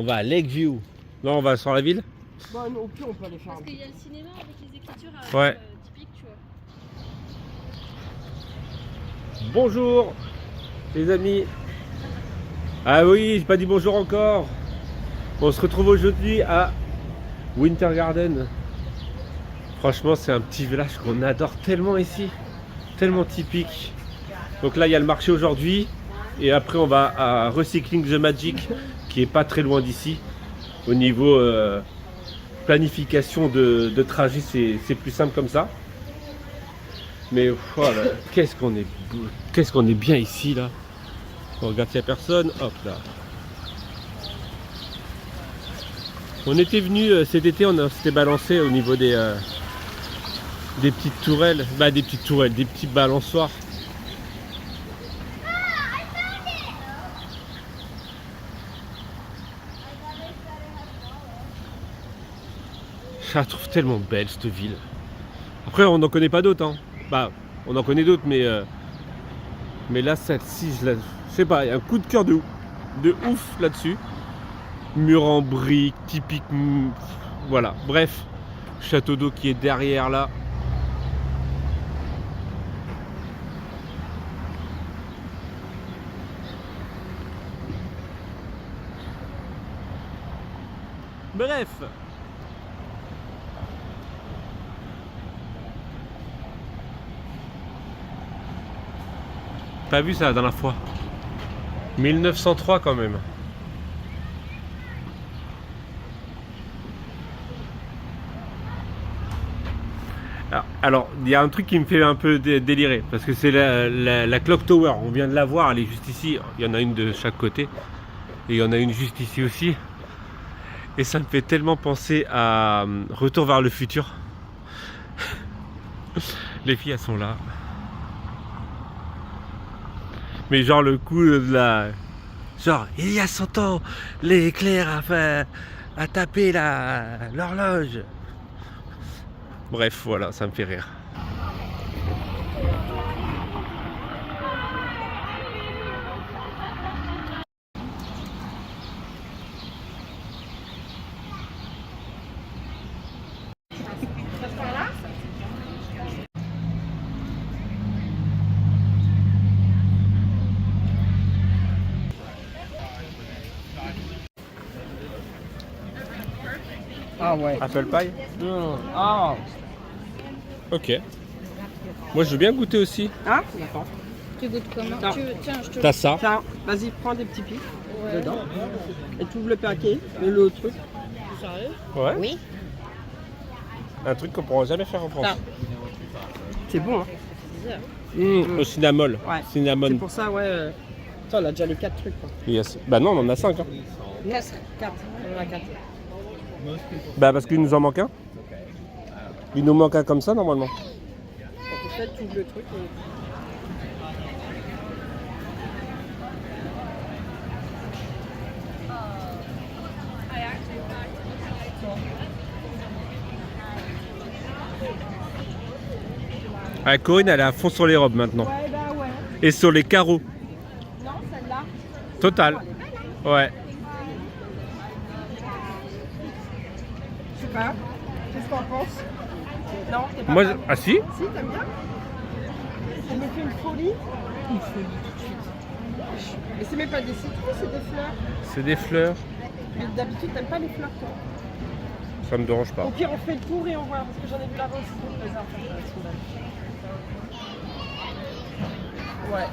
On va à Lakeview. Non, on va sur la ville. Bah non, au pire on peut aller faire. Parce qu'il y a le cinéma avec les écritures Ouais. typiques, tu vois. Bonjour les amis. Ah oui, j'ai pas dit bonjour encore. On se retrouve aujourd'hui à Winter Garden. Franchement, c'est un petit village qu'on adore tellement ici. Tellement typique. Donc là, il y a le marché aujourd'hui. Et après, on va à Recycling the Magic, qui est pas très loin d'ici. Au niveau planification de trajet, c'est plus simple comme ça. Mais voilà, qu'est-ce qu'on est bien ici là. On regarde s'il n'y a personne. Hop là. On était venu cet été, on s'était balancé au niveau des petites tourelles. Bah des petites tourelles, des petits balançoires. Je la trouve tellement belle cette ville. Après on n'en connaît pas d'autres. Hein. Bah on en connaît d'autres mais là celle-ci je sais pas, il y a un coup de cœur de ouf là-dessus. Mur en briques, typique. Voilà, bref. Château d'eau qui est derrière là. Bref. T'as vu ça la dernière fois? 1903 quand même. Alors, il y a un truc qui me fait un peu délirer, parce que c'est la Clock Tower, on vient de la voir, elle est juste ici, il y en a une de chaque côté, et il y en a une juste ici aussi, et ça me fait tellement penser à Retour vers le futur. Les filles, elles sont là. Mais genre le coup de la... Genre, il y a 100 ans, l'éclair a tapé l'horloge. Bref, voilà, ça me fait rire. Ah ouais. Apple pie? Ah. Ok. Moi, je veux bien goûter aussi. Ah, d'accord. Tu goûtes comment? Non. Tiens, je te T'as ça? Tiens, vas-y, prends des petits pics Ouais. dedans. Et tu ouvres le paquet, le truc. Sérieux? Ouais. Oui. Un truc qu'on pourra jamais faire en France. Ah. C'est bon, hein. C'est bizarre. Au cinnamon. Ouais. Cinnamon. C'est pour ça, ouais. Toi, on a déjà les 4 trucs, quoi. Yes. Bah non, on en a 5. Hein. 4. On en a 4. Bah parce qu'il nous en manque un. Il nous manque un comme ça normalement. Donc, en fait, tu ouvres le truc et... Ah, Corinne, elle est à fond sur les robes maintenant. Ouais, bah ouais. Et sur les carreaux. Non, celle-là. Total. Ouais. Je sais pas. Qu'est-ce qu'on pense? Non, t'es pas Moi, fan. ah si. Si, t'aimes bien? Elle me fait une folie. Une folie tout de suite. Mais c'est même pas des citrons, c'est des fleurs. C'est des fleurs. Mais d'habitude, t'aimes pas les fleurs, toi? Ça me dérange pas. Au pire, on fait le tour et on voit, parce que j'en ai vu là-bas aussi. Ouais,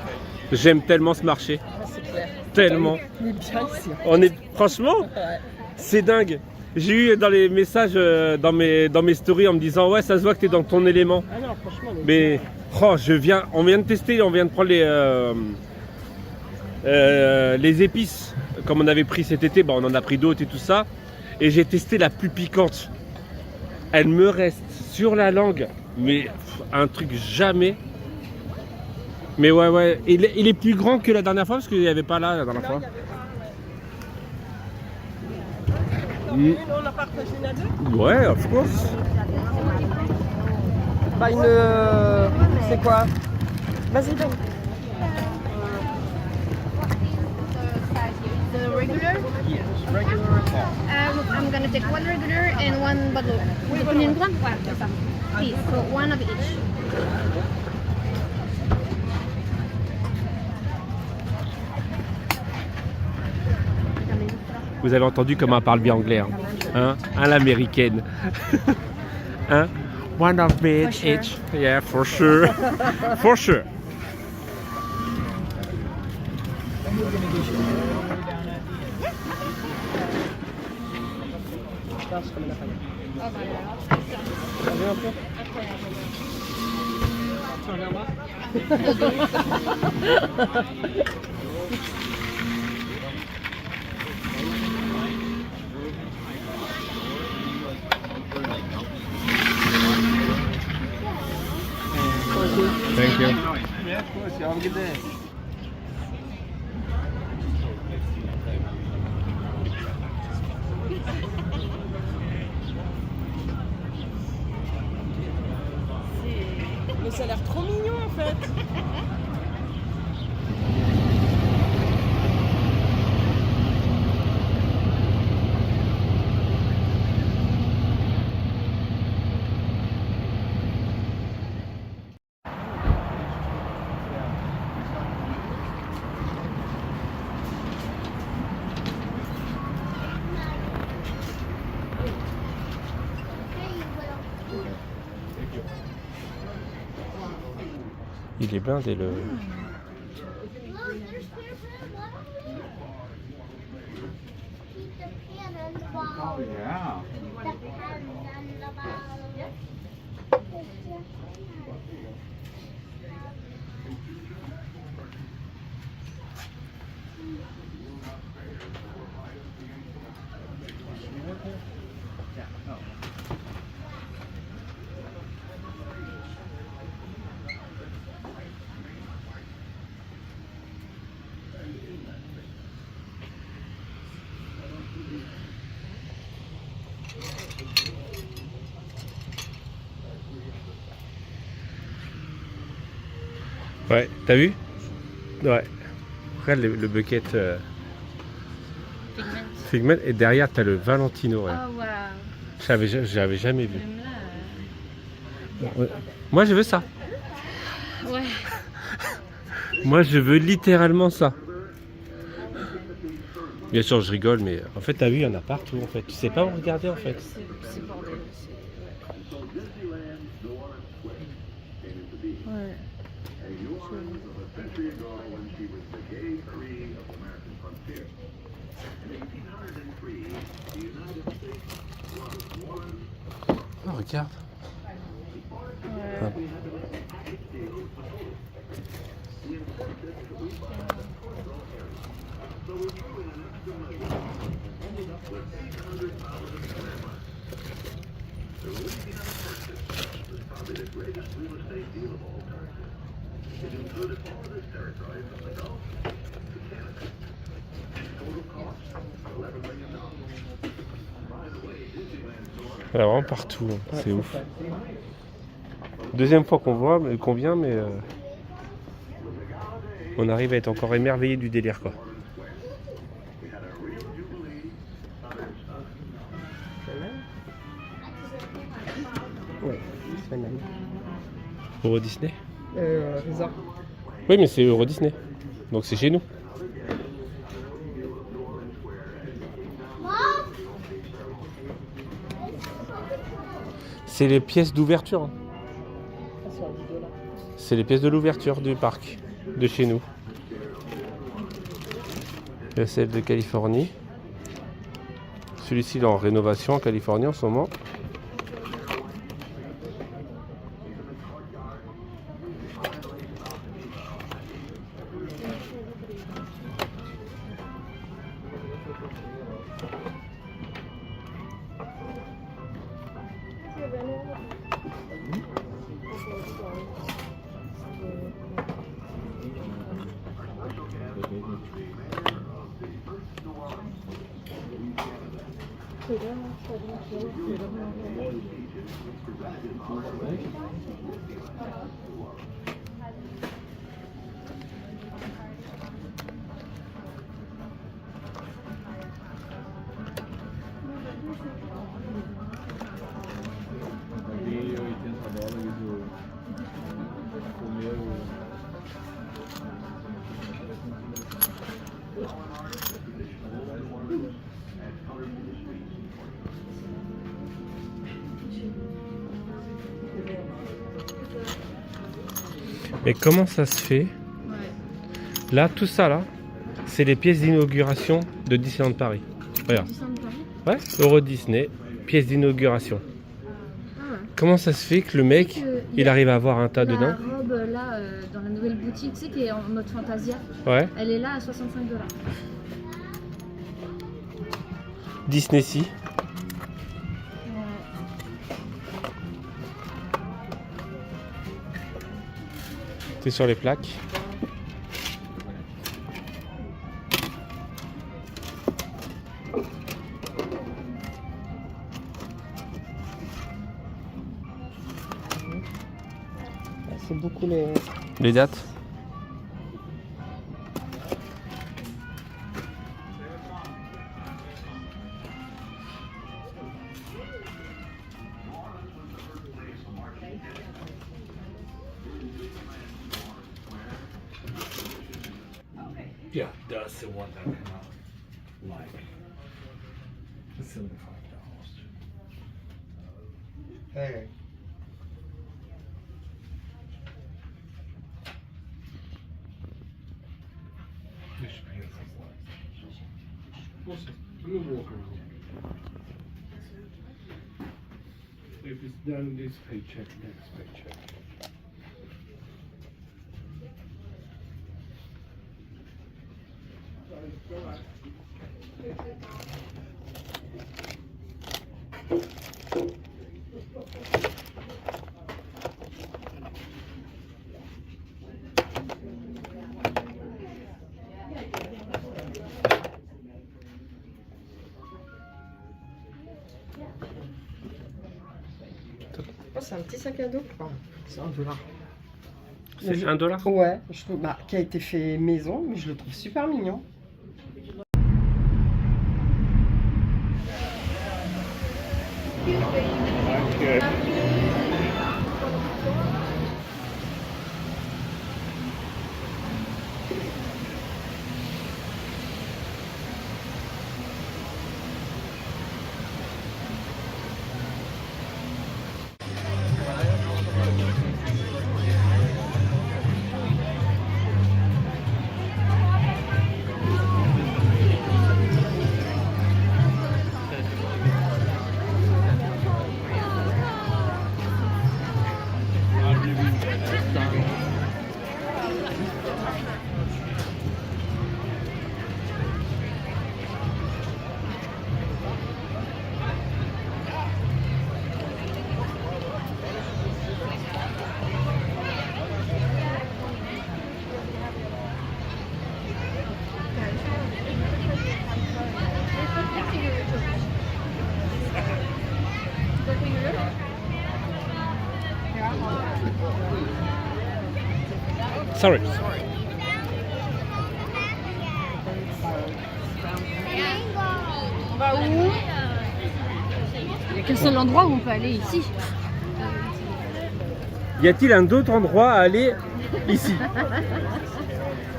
J'aime tellement ce marché. c'est clair. Tellement. Il est bien ici. On est franchement, Ouais. c'est dingue. J'ai eu dans les messages dans mes stories en me disant ouais, ça se voit que t'es dans ton élément. Ah non, franchement, Mais oh, on vient de tester, on vient de prendre les épices comme on avait pris cet été. Bon, on en a pris d'autres et tout ça. Et j'ai testé la plus piquante. Elle me reste sur la langue, mais un truc jamais. Mais ouais. Il est plus grand que la dernière fois parce qu'il n'y avait pas là la dernière fois. Une, on a partagé une à deux. Ouais, of course. Bah une... c'est quoi? Vas-y, donne. The regular? Yes, regular or tall? I'm gonna take one regular and one bottle. Vous prenez une grande? Ouais, c'est ça. Please, so one of each. Vous avez entendu comment elle parle bien anglais, hein, à l'américaine. Hein? One of me For sure. each. Yeah, for sure. For sure. And we're going to get you all the way down at the end. Oh, bah, Thank you. Yeah, of course. Y'all have a good day. Mais ça a l'air trop mignon en fait. Il est blindé le. Yeah. Ouais, t'as vu? Ouais. Regarde le bucket Pigment. Figment et derrière t'as le Valentino. Ouais. Oh, voilà. J'avais jamais vu. Même là. Ouais. Moi je veux ça. Ouais. Moi je veux littéralement ça. Bien sûr je rigole mais en fait t'as vu il y en a partout en fait. Tu sais pas où regarder en fait. C'est bordel. Ouais. Oh, regarde. Ouais. Il y en a vraiment partout, hein. C'est ouf. Deuxième fois qu'on vient, mais on arrive à être encore émerveillé du délire quoi. Ouais, c'est même. Euro Disney? Resort. Oui mais c'est Euro Disney. Donc c'est chez nous. C'est les pièces d'ouverture. Hein. C'est les pièces de l'ouverture du parc, de chez nous. Il y a celle de Californie. Celui-ci il est en rénovation en Californie en ce moment. Mais comment ça se fait? Là, tout ça là, c'est les pièces d'inauguration de Disneyland Paris. Regarde. Disneyland Paris. Ouais, Euro Disney, pièces d'inauguration. Ah ouais. Comment ça se fait que le mec, il arrive à avoir un tas dedans? La robe là, dans la nouvelle boutique, tu sais, qui est en mode Fantasia, Ouais. elle est là à 65 $. Disney Sea. C'est sur les plaques. C'est beaucoup Les dates. Yeah, that's the one that I like. It's $75. Hey. You should pay it for one. We'll see. I'm gonna walk around. If it's done this paycheck, next paycheck. Oh, c'est un petit sac à dos. Oh, c'est $1. C'est $1? Ouais, je trouve, qui a été fait maison, mais je le trouve super mignon. Sorry. On va où? Il n'y a qu'un seul endroit où on peut aller ici. Y a-t-il un autre endroit à aller ici?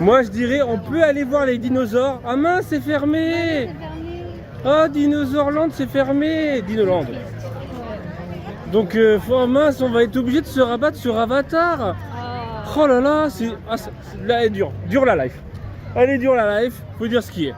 Moi je dirais on peut aller voir les dinosaures. Ah mince, c'est fermé. Oh, Dinosaur Land, c'est fermé. Dinoland. Donc oh, mince, on va être obligé de se rabattre sur Avatar. Oh là là, là elle est dure. Dure la life. Elle est dure la life, faut dire ce qui est.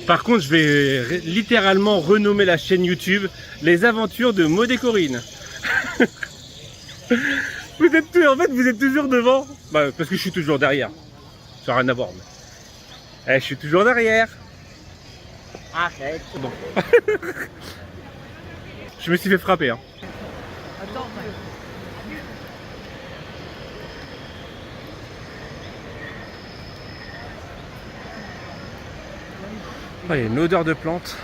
Par contre, je vais littéralement renommer la chaîne YouTube Les Aventures de Maud et Corinne. Vous êtes en fait, vous êtes toujours devant. Bah, parce que je suis toujours derrière. Ça n'a rien à voir. Mais... je suis toujours derrière. Arrête. Bon. Je me suis fait frapper. Hein. Attends, Ah, il y a une odeur de plante.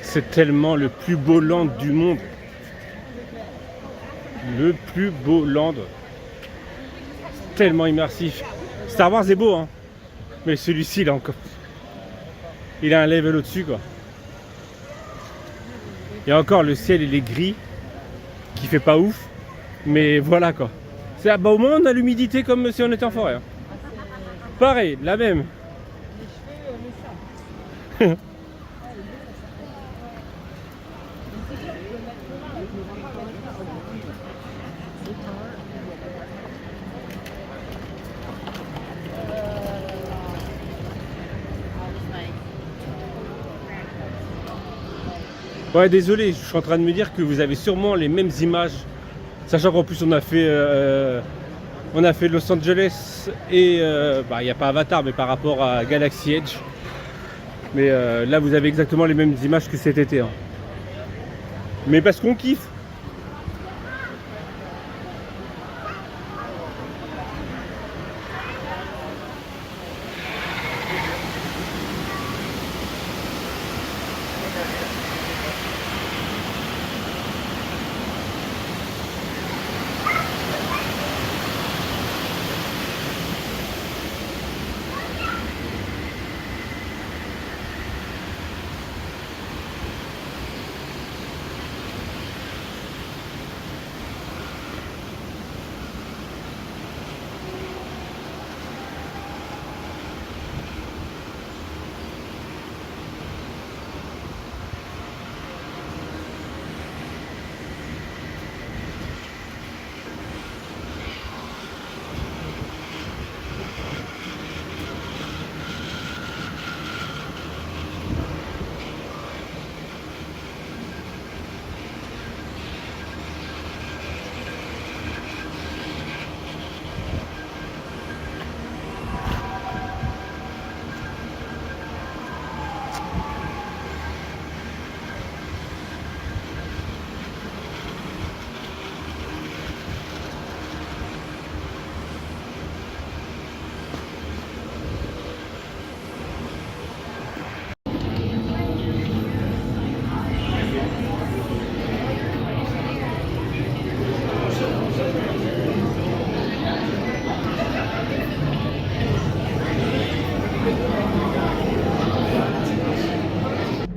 C'est tellement le plus beau land du monde. Le plus beau land. C'est tellement immersif. Star Wars est beau, hein. Mais celui-ci, il a encore... Il a un level au-dessus, quoi. Et encore, le ciel, il est gris. Qui fait pas ouf. Mais voilà, quoi. C'est, bah, au moins, on a l'humidité comme si on était en forêt. Hein. Pareil, la même. Ouais, désolé, je suis en train de me dire que vous avez sûrement les mêmes images. Sachant qu'en plus on a fait Los Angeles et bah, il n'y a pas Avatar, mais par rapport à Galaxy Edge. Mais là vous avez exactement les mêmes images que cet été. Hein. Mais parce qu'on kiffe.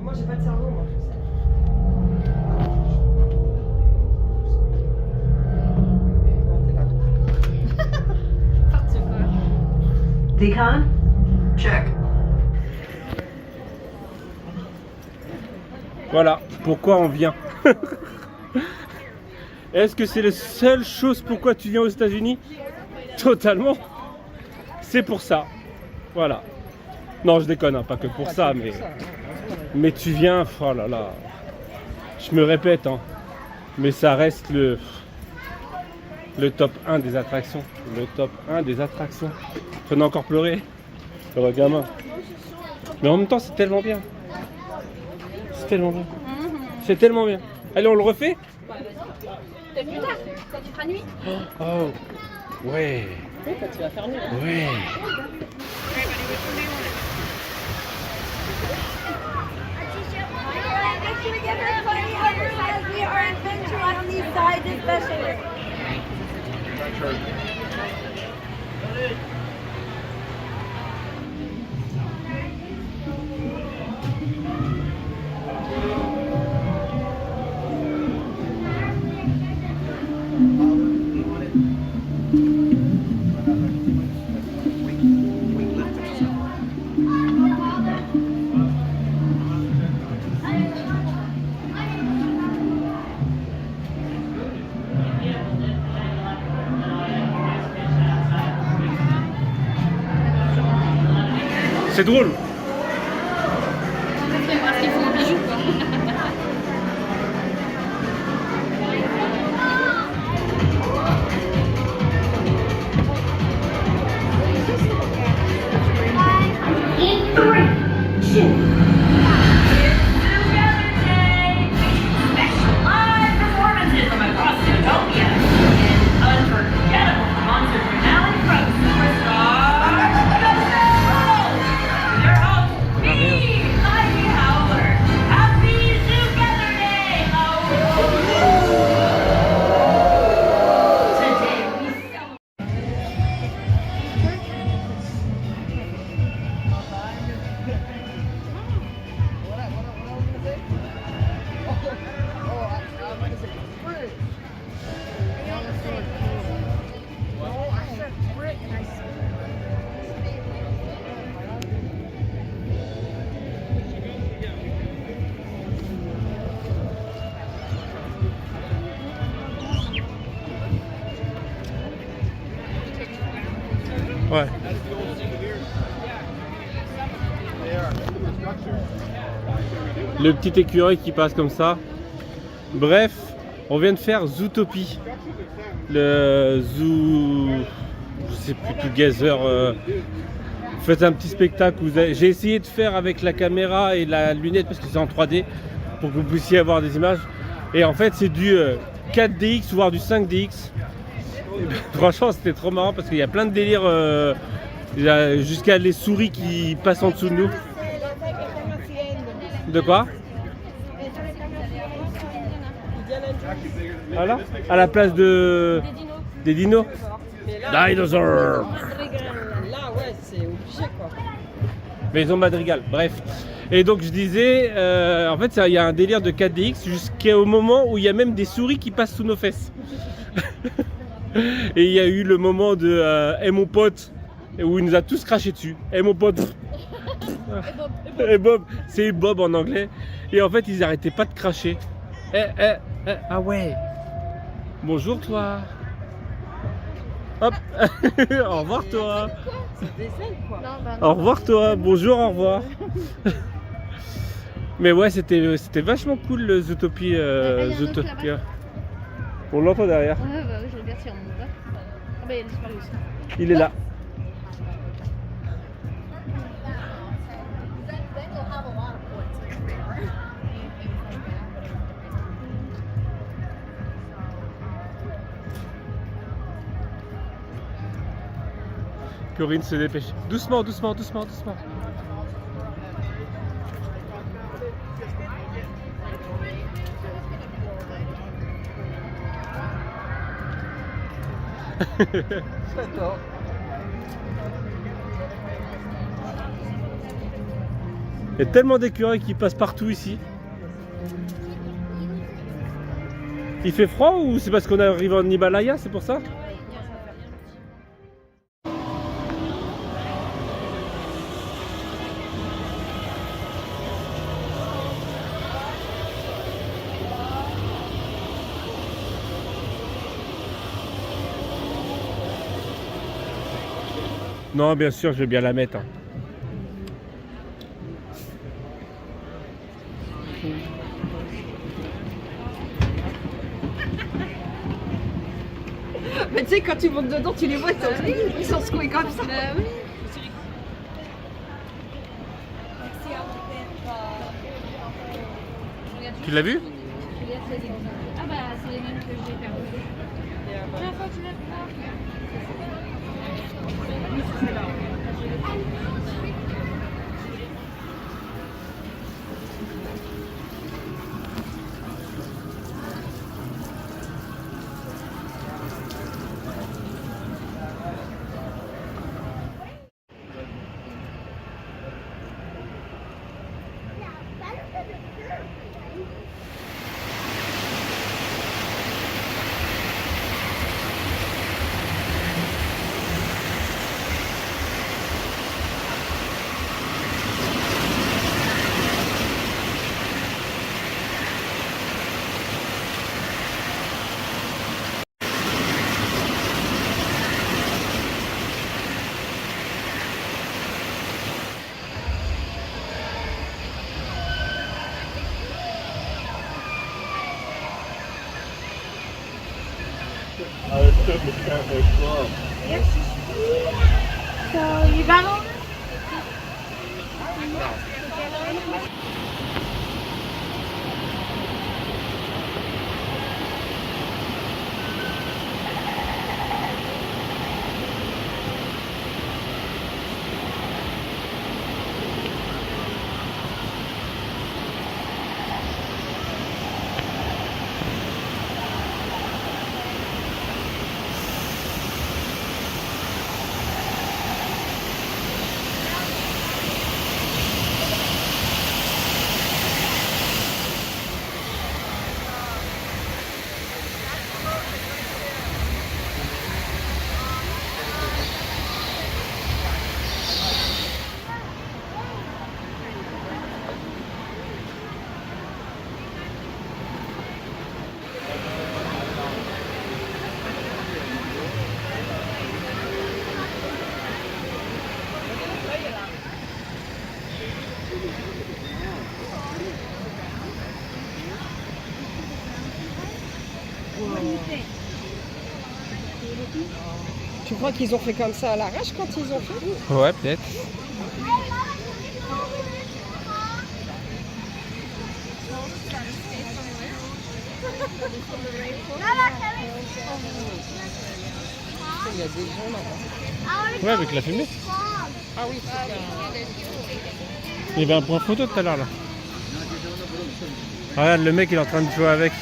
Moi j'ai pas de cerveau, moi. Decon? Check. Voilà pourquoi on vient. Est-ce que c'est la seule chose pourquoi tu viens aux États-Unis? Totalement. C'est pour ça. Voilà. Non, je déconne, hein, pas que pour ça, mais tu viens. Oh là là. Je me répète, hein, mais ça reste le top 1 des attractions. Le top 1 des attractions. J'en ai encore pleuré. Le gamin. Mais en même temps, c'est tellement bien. C'est tellement bien. C'est tellement bien. Allez, on le refait? Peut-être plus tard, quand tu feras nuit. Oh, ouais. Quand tu vas faire nuit. Ouais. We are adventure on these sides especially. C'est drôle. Parce qu'il faut un bijou, quoi. In 3, 2. Special live performances from across Zootopia. An unforgettable concert finale from superstar their host, me, Ivy Howler. Happy Together Day! Today we celebrate. Ouais. Le petit écureuil qui passe comme ça. Bref, on vient de faire Zootopie. Le Zoo... Je sais plus, Together. Vous faites un petit spectacle. J'ai essayé de faire avec la caméra et la lunette parce que c'est en 3D pour que vous puissiez avoir des images. Et en fait, c'est du 4DX voire du 5DX. Franchement, c'était trop marrant parce qu'il y a plein de délires. Jusqu'à les souris qui passent en dessous de nous. De quoi? Voilà, à la place des dinos. Dinosaur. Là, ouais, c'est obligé quoi. Maison Madrigal, bref. Et donc je disais, en fait, il y a un délire de 4DX jusqu'au moment où il y a même des souris qui passent sous nos fesses. Et il y a eu le moment de hey, mon pote, où il nous a tous craché dessus. Hey mon pote. Et Bob, c'est Bob en anglais. Et en fait, ils arrêtaient pas de cracher. Ah ouais. Bonjour toi. Hop. Au revoir toi. C'est des ailes quoi. Au revoir toi. Bonjour, au revoir. Mais ouais, c'était vachement cool le Zootopie. y a un autre Zootopia. On l'entend derrière. Ouais, bah oui, je regarde si on monte. Ah bah il est disparu aussi. Il est là. Corinne se dépêche. Doucement, doucement, doucement, doucement. J'adore. Il y a tellement d'écureuils qui passent partout ici. Il fait froid ou c'est parce qu'on arrive en Himalaya, c'est pour ça? Non, bien sûr, je vais bien la mettre. Hein. Mais tu sais, quand tu montes dedans, tu les vois, ils sont secoués comme ça. Oui. Tu l'as vu? Ah bah c'est les mêmes que j'ai perdu. La fois tu l'as vu. So you got all this? Tu crois qu'ils ont fait comme ça à l'arrache quand ils ont fait? Ouais, peut-être. Il y a des gens là-bas. Ouais, avec la fumée. Ah oui, c'est bien. Il y avait un point photo tout à l'heure là. Regarde, le mec il est en train de jouer avec.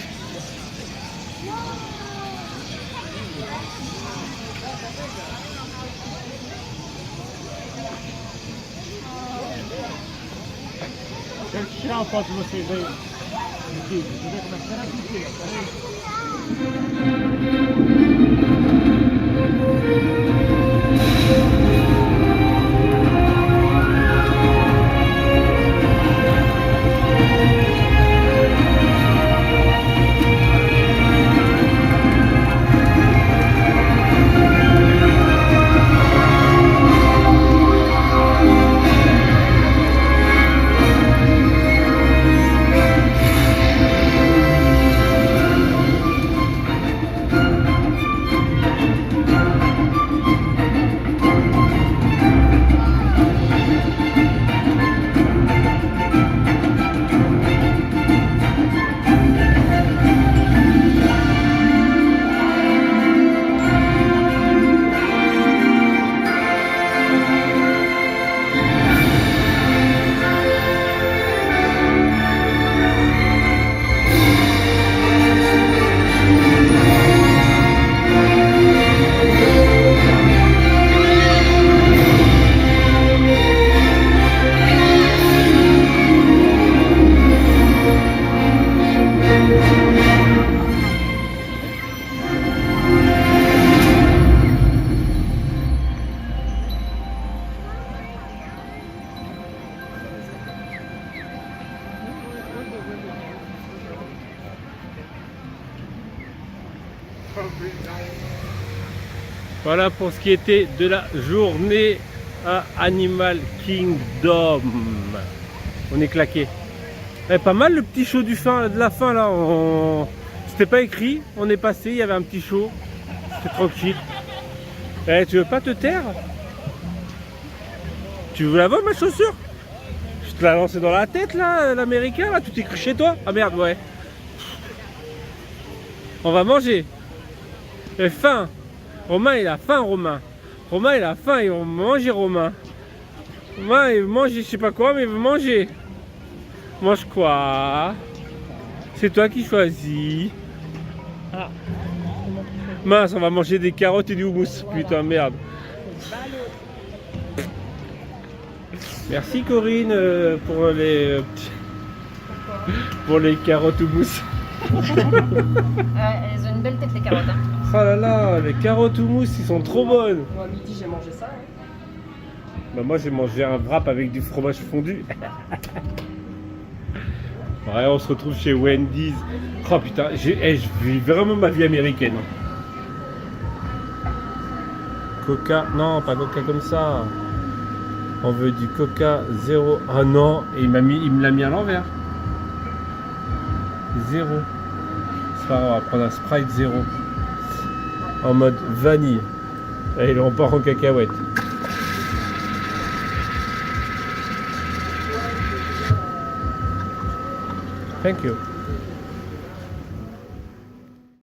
Voilà pour ce qui était de la journée à Animal Kingdom. On est claqué. Pas mal le petit show de la fin là. C'était pas écrit, on est passé, il y avait un petit show. C'était tranquille. Tu veux pas te taire? Tu veux la voir ma chaussure? Je te l'ai lancé dans la tête là, l'américain là, tout est écrit chez toi. Ah merde, ouais. On va manger. J'ai faim. Romain il a faim, Romain. Romain il a faim, il va manger, Romain. Romain il veut manger, je sais pas quoi, mais il veut manger. Mange quoi? C'est toi qui choisis. Ah. Mince, on va manger des carottes et du houmous. Putain, merde. Merci Corinne pour les carottes houmous. Elles ont une belle tête les carottes. Hein. Oh là là, les carottes houmous, ils sont trop bonnes. Moi, à midi, j'ai mangé ça. Hein. Bah, moi, j'ai mangé un wrap avec du fromage fondu. Ouais, on se retrouve chez Wendy's. Oh putain, je vis vraiment ma vie américaine. Coca, non, pas Coca comme ça. On veut du Coca 0. Ah non, et il me l'a mis à l'envers. 0. C'est pas grave, on va prendre un Sprite 0. en mode vanille. Et on part en cacahuète. Thank you.